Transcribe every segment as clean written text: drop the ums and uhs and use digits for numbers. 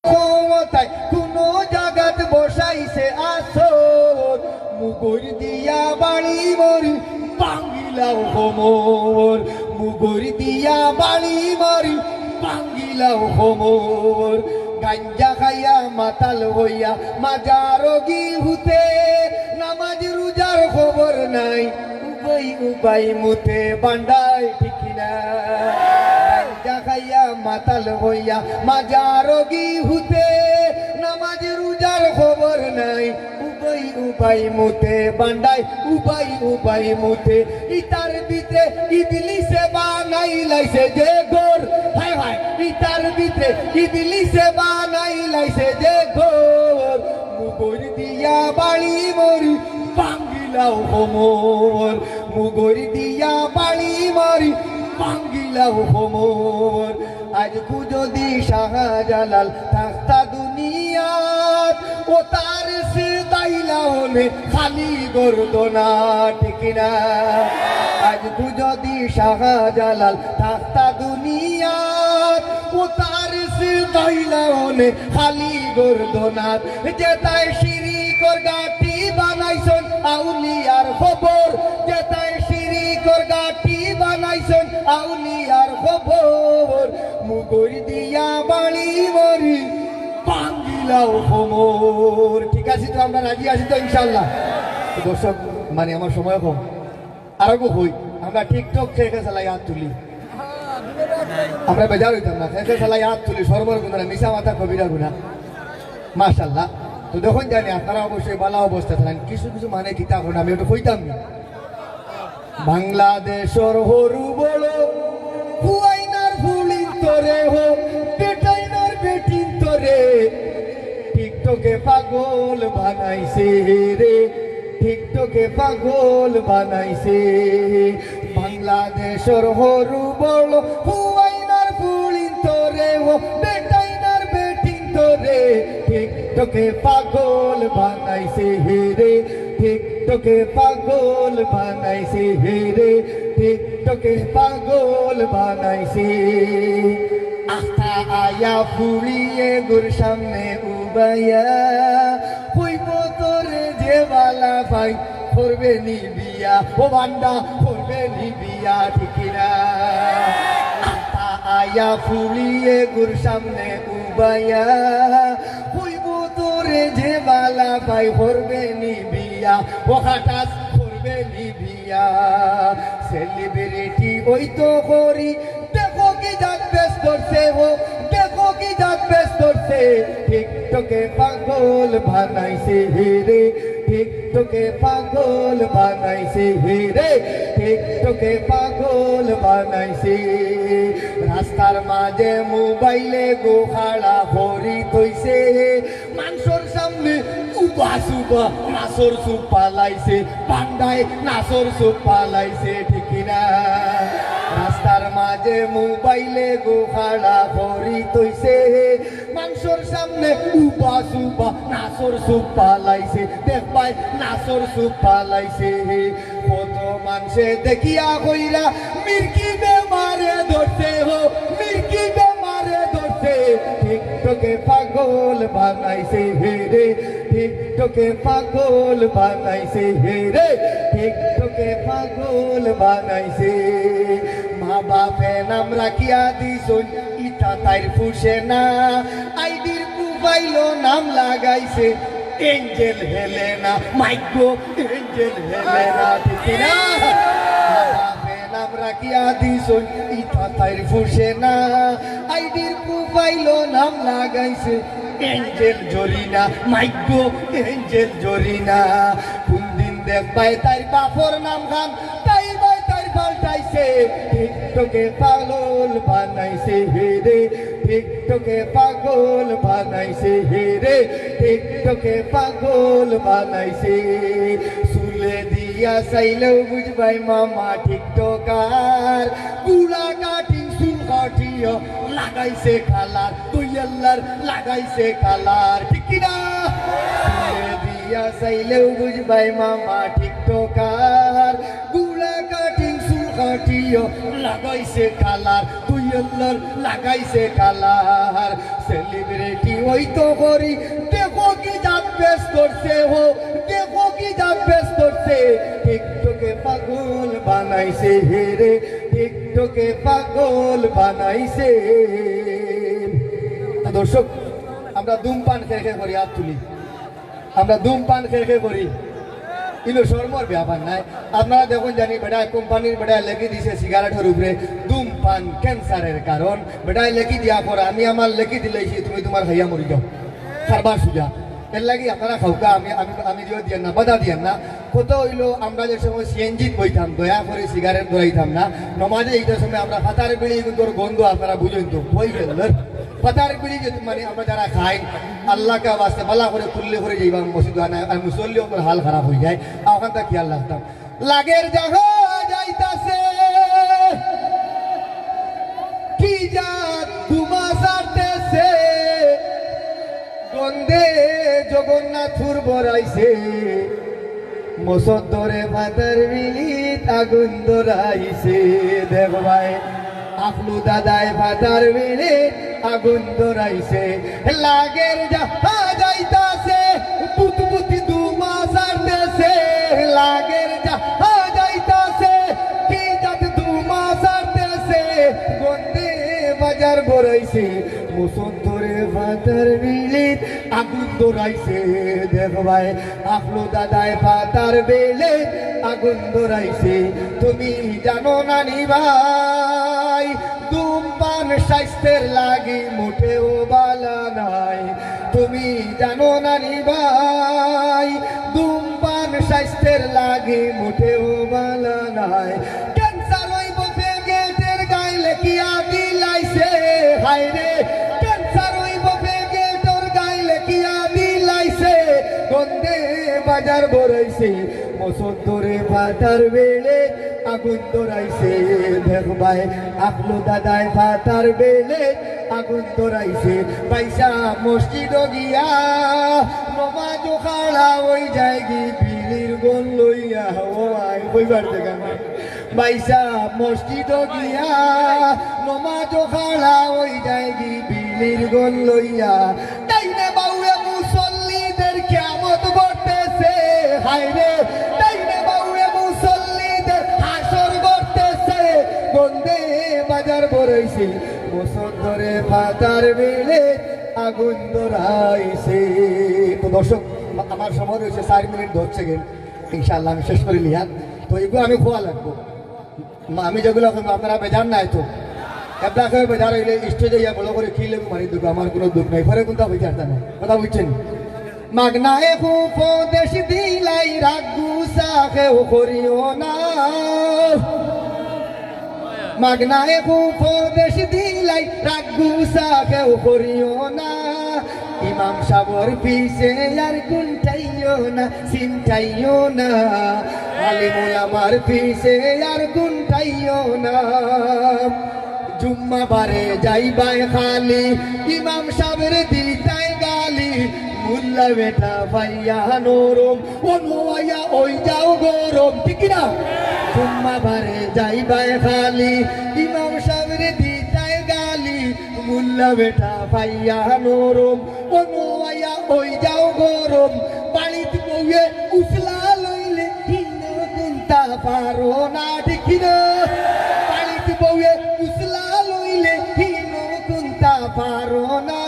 ক্ষমতায় কোনো জাগাত বসাইছে আসর মুগুর দিয়া বাড়ি মরি বাঙ্গিলাও হোমর মুগুর দিয়া বাড়ি মরি বাঙ্গিলাও হোমর গাঞ্জা খাইয়া মাতাল হইয়া মাজারগি হুতে নামাজ রোজার খবর নাই উবাই উবাই মুতে বান্ডায় ঠিক না গাঞ্জা খাইয়া মাতাল হইয়া মাজারগি হুতে নামাজ রোজার খবর নাই উবাই উবাই মুতে বান্ডায় উবাই উবাই মুতে ইতার ভিতরে ইবলিসে বানাই লাইছে যে ঘর হায় হায় ইতার ভিতরে ইবলিসে বানাই লাইছে যে ঘর মুগুর দিয়া বাড়ি মরি বাঙ্গিলাও হোমর মুগুর দিয়া বাড়ি মরি বাঙ্গিলাও হোমর আজ যদি শাহজালাল থাকতা দুনিয়াত ও তার সে দাইলাওনে খালি গর্দনা ঠিক না আজ যদি শাহজালাল থাকতা দুনিয়াত ও তার সে দাইলাওনে খালি গর্দনা যেতায় শিরিকর গাটি বানাইছন আউলিয়ার খবর যেতায় শিরিকর গাটি বানাইছন আউলিয়ার খবর মুগুর দিয়া বাড়ি মরি বাঙ্গিলাও হোমর ঠিক আছে তো আমরা রাজি আছি তো ইনশাল্লাহ দর্শক মানে আমার সময় কম আরো হই আমরা টিকটক থেকে চালাই হাত তুলি আমরা বেজার হইতাম না থেকে চালাই হাত তুলি সর্বর গুণা মিশা মাথা কবিরা গুণা মাশাল্লাহ তো দেখুন জানি আপনারা অবশ্যই বালা অবস্থা থাকেন কিছু কিছু মানে কিতাব আমি ওটা কইতাম না বাংলাদেশর হরু বড় হুয়াইনার ফুলিন তোরে হো বেটাইনার বেটিন তোরে টিকটকে পাগল বানাইছে রে টিকটকে পাগল বানাইছে বাংলাদেশর হরু বড় হুয়াইনার ফুলিন তোরে হো বেটাইনার বেটিন তোরে টিকটকে পাগল বানাইছে রে টিকটকে পাগল বানাইছে রে টিকটকে পাগল বানাইছে আখা আয়া ফুলিয়ে গুর সামনে উবাইয়া হইব তোরে যে বালা ভাই করবে নি বিয়া ও বান্ডা করবে নি বিয়া ঠিক না আখা আয়া ফুলিয়ে গুর সামনে উবাইয়া হইব তোরে যে বালা ভাই করবে নি বিয়া ও হঠাৎ করবে নি বিয়া সেলিব্রিটি ওই তো করি দেখো কি জাত বেশ করছে ও দেখো কি জাত বেশ করছে টিকটকে পাগল বানাইছে রে টিকটকে পাগল বানাইছে রে টিকটকে পাগল বানাইছে রাস্তার মাঝে মোবাইলে গোখাড়া ভরি থইছে মানুষের সামনে উবা সুবা নাসর সুপ পালাইছে পান্ডায় নাসর সুপ পালাইছে ঠিক না রাস্তার মাঝে মোবাইলে গোখাড়া ভরি থইছে মানুষের সামনে উবা সুবা নাসর সুপ পালাইছে দেখবাই নাসর সুপ পালাইছে কত মানুষে দেখিয়া কইরা মির্কি বেমারে ধরতে হো মির্কি বেমারে ধরতে টিকটকে পাগল বানাইছে রে টিকটকে পাগল বানাইছে রে টিকটকে পাগল বানাইছে মা বাপে নাম রাখিয়া দিছুন ইটা তাইর ফুসে না আইডির প্রোফাইলও নাম লাগাইছে এঞ্জেল হেলেনা মাইগো এঞ্জেল হেলেনা ঠিক না বাপে নাম রাখিয়া দিছুন ইটা তাইর ফুসে না আইডির প্রোফাইলও নাম লাগাইছে এঞ্জেল জরিনা মাইগো এঞ্জেল জরিনা কোন দিন দেখবাই তাই বাপর নাম খান তাই বাই তাই পাল্টাইছে টিকটকে পাগল বানাইছে রে টিকটকে পাগল বানাইছে রে টিকটকে পাগল বানাইছে চুলে দিয়া চাইলেও বুঝবাই মামা টিকটকার গুলা কাটিং চুল কাটিও লাগাইছে কালার তুই আল্লাহর লাগাইছে কালার ঠিক না চুলে দিয়া চাইলেও বুঝবাই মামা টিকটকার গুলা কাটিং চুল কাটিও লাগাইছে কালার তুই আল্লাহর লাগাইছে কালার সেলিব্রিটি ওই তো করি দেখো কি জাত পেশ করছে হো দেখো কি জাত পেশ করছে টিকটকে পাগল বানাইছে হেরে টিকটকে পাগল বানাইছে দর্শক আমরা ধূমপান খেয়ে খেয়ে করি হাত তুলি আমরা ধূমপান খেয়ে খেয়ে করি কিন্তু শর্মর ব্যাপার নাই আপনারা দেখুন জানি বেটায় কোম্পানির বেটায় লেখি দিছে সিগারেটের উপরে ধূমপান ক্যান্সারের কারণ বেটায় লেখি দিয়া পর আমি আমার লেখি দিলেছি তুমি তোমার খাইয়া মরি যাও কারবার সুজা এর লাগি আপনারা খাওকা আমি আমি আমি দিও দিয়েন না বাধা দিয়েন না কত হইলো আমরা যে সময় সিএনজিত বইতাম দয়া করে সিগারেট ধরাইতাম না নমাজে এইটার সময় আমরা ফাতার বিড়ি কিন্তু গন্ধ আপনারা বুঝেন তো বই গেল ফাতার বিড়ি যে মানে আমরা যারা খাই আল্লাহকে বাস্তে বালা করে তুললে করে যাইবা মসজিদ আর মুসল্লিও হাল খারাপ হয়ে যায় ওখান থেকে খেয়াল রাখতাম লাগের জায়গা যাইতাছে কি জাত ধুমাসাতেছে গন্ধে জগন্নাথুর বরাইছে মসদ্দরে ফাতার বিলিত আগুন ধরাইছে দেখ ভাই আফলু দাদায় ফাতার বিলিত আগুন ধরাইছে লাগের যাহা যাইতাছে পুতপুতি দুমা সারতেছে লাগের যাহা যাইতাছে কি জাত দুমা সারতেছে গন্ধে বাজার বরাইছে মুসদ্দরে ফাতার বিলিত আগুন ধরাইছে দেখ ভাই আফলু দাদায় ফাতার বিলিত আগুন ধরাইছে তুমি জানো না নি ভাই ধূমপান স্বাস্থ্যের লাগি মোটেও বালা নাই তুমি জানো না নি ভাই ধূমপান স্বাস্থ্যের লাগি মোটেও বালা নাই ক্যান্সার হইব পেটের গাইলে কি আদি লাইছে হায় রে ক্যান্সার হইব পেটের গাইলে কি আদি লাইছে গন্ধে বাজার বরাইছে মসদ্দরে ফাতার বেলে আগুন ধরাইছে দেখ ভাই আপলো দাদায় ফাতার বেলে আগুন ধরাইছে পয়সা মসজিদ গিয়া নমাজ খাড়া ওই যায়গি বিলির গোল লইয়া ও আই বইবার দেখা না পয়সা মসজিদ গিয়া নমাজ খাড়া ওই যায়গি বিলির গোল লইয়া তাইনে বাউয়ে মুসল্লিদের কিয়ামত করতেছে হায় রে তাইনে বাউয়ে মুসল্লিদের হাসর করতেছে গন্ধে বাজার বরাইছে মুসদ্দরে ফাতার বেলে আগুন ধরাইছে তো দর্শক আমার সময় রয়েছে 4 মিনিট 10 সেকেন্ড ইনশাআল্লাহ আমি শেষ করে লিয়া তো এগুলো আমি খোয়া লাগবো আমি যেগুলো আপনারা বেজান নাই তো এবলা করে বেজার হইলে স্টেজে ইয়া বলো করে কি লেবু মারি দেবো আমার কোনো দুঃখ নাই পরে কোনটা হইতে আসতে না কথা বুঝছেন মাগনায় উপদেশ দিলাই রাগু সাখে করিও না মাগনায় উপদেশ দিলাই রাগু সাখে করিও না ইমাম সাবর পিছে আর গুনটাইও না চিন্তাইও না আলিমুল আমার পিছে আর গুনটাইও না জুম্মা বারে যাইবাই খালি ইমাম সাহেবের দিতাই গালি মুল্লা বেটা ভাইয়া নরম ও নোয়া ওই যাও গরম ঠিক না জুম্মা বারে যাইবাই খালি ইমাম সাহেবের দিতাই গালি মুল্লা বেটা ভাইয়া নরম ও নোয়া ওই যাও গরম বাড়িতে বউয়ে উসলা লইলে হিনো কুন্তা পারো না ঠিক না বাড়িতে বউয়ে উসলা লইলে হিনো কুন্তা পারো না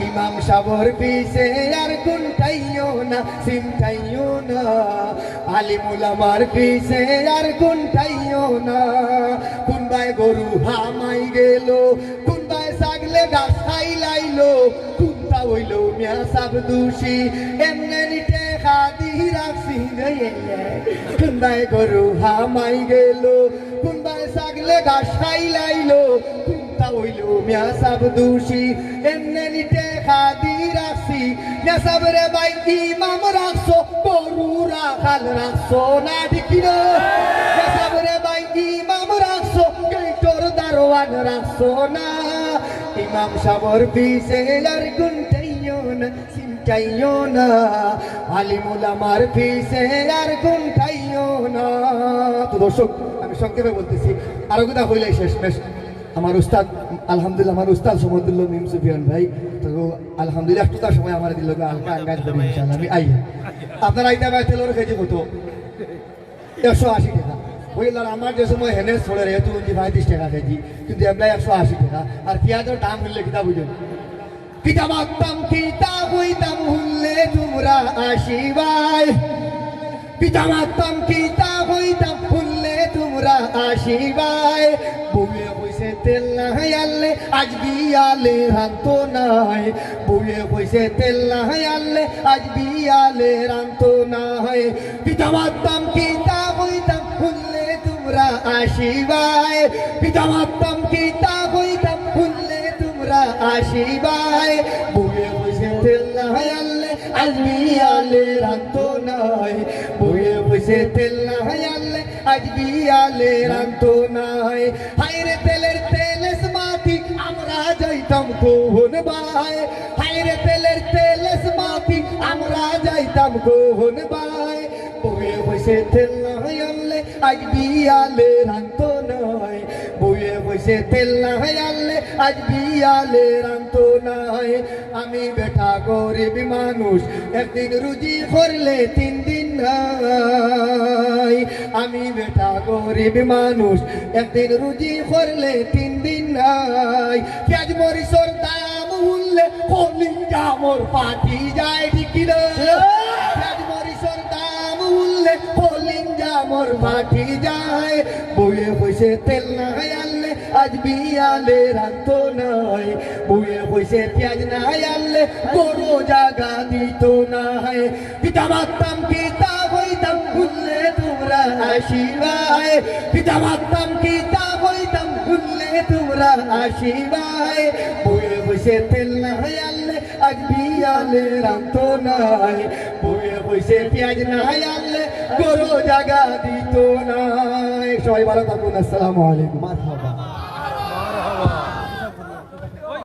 ইমাম সাবর পিছে আর গুনটাইও না চিন্তাইও না আলিমুল আমার পিছে আর গুনটাইও না কোনবাই গরু হামাই গেল কোনবাই ছাগলে গাছ খাই লাইলো কোনটা হইল মিয়া সাব দোষী এমনি নিটে খাদি রাখছি কোনবাই গরু হামাই গেল কোনবাই ছাগলে গাছ খাই লাইলো হইল মিয়া সাব দোষী এমনি নিটে খাদি রাখছি মিয়া সাব রে ভাই ইমাম রাখছো গরু রাখাল রাখছো না ঠিক না মিয়া সাব রে ভাই ইমাম রাখছো গেটর দারোয়ান রাখছো না ইমাম সাবর পিছে আর গুনটাইও না চিন্তাইও না আলিমুল আমার পিছে আর গুনটাইও না তো দর্শক আমি সংক্ষেপে বলতেছি আরো কথা হইলে শেষ আমার উস্তাদ আলহামদুলিল্লাহ আমার উস্তাদ সমুদ্দুল্লাহ মিম সুফিয়ান ভাই তো আলহামদুলিল্লাহ একটু তার সময় আমার দিল হালকা আঙ্গাজ করি ইনশাআল্লাহ আমি আই আপনার আইতে ভাই তেলর কেজি কত 180 টাকা ওইলার আমার যে সময় হেনে ছড়ে রে 25 টাকা কেজি কিন্তু এমলাই 180 টাকা আর পেঁয়াজের দাম হইলে কিতা বুঝুন কিতা মাকতাম কিতা হইতাম হুললে তোমরা আসিবাই পিতা মাতাম কিতা হইতাম ফুললে তোমরা আসিবাই বউয়ে কইছে তেল নাই আনলে আজ বিয়ালে রান্ত নাই বউয়ে কইছে তেল নাই আনলে আজ বিয়ালে রান্ত নাই পিতা মাতাম কিতা হইতাম ফুললে তোমরা আসিবাই পিতা মাতাম কিতা হইতাম ফুললে তোমরা আসিবাই বউয়ে কইছে তেল নাই আনলে আজ বিয়ালে রান্ত নাই বউয়ে কইছে তেল নাই আনলে আজ বিয়ালে রান্ত নাই হায়রে তেলের তেলেস মাটি আমরা যাইতাম কোহন ভাই হায়রে তেলের তেলেস মাটি আমরা যাইতাম কোহন ভাই বউয়ে কইছে তেল নাই আনলে আজ বিয়ালে রান্ত নাই বউয়ে কইছে তেল নাই আনলে আজ বিয়ালে রান্ত নাই আমি বেটা গরিব মানুষ একদিন রুজি করলে 3 দিন নাই আমি বেটা গরিব মানুষ একদিন রুজি করলে 3 দিন নাই পেঁয়াজ মরিচর দাম উঠলে কলিজা মোর ফাটি যায় ঠিক না পেঁয়াজ মরিচর দাম উঠলে কলিজা মোর ফাটি যায় বউয়ে কইছে তেল নাই আনলে আজ বিয়ালে রান্ত নাই বউয়ে কইছে পেঁয়াজ নাই আনলে গরু জাগা দিত নাই পিতা মাতাম কিতা হইতাম ভুললে তোমরা আসিবাই পিতা মাতাম কিতা হইতাম ভুললে তোমরা আসিবাই বউয়ে কইছে তেল নাই আনলে আজ বিয়ালে রান্ত নাই বউয়ে কইছে পেঁয়াজ নাই আনলে গরু জাগা দিত নাই সবাই ভালো থাকুন আসসালামু আলাইকুম মারহাবা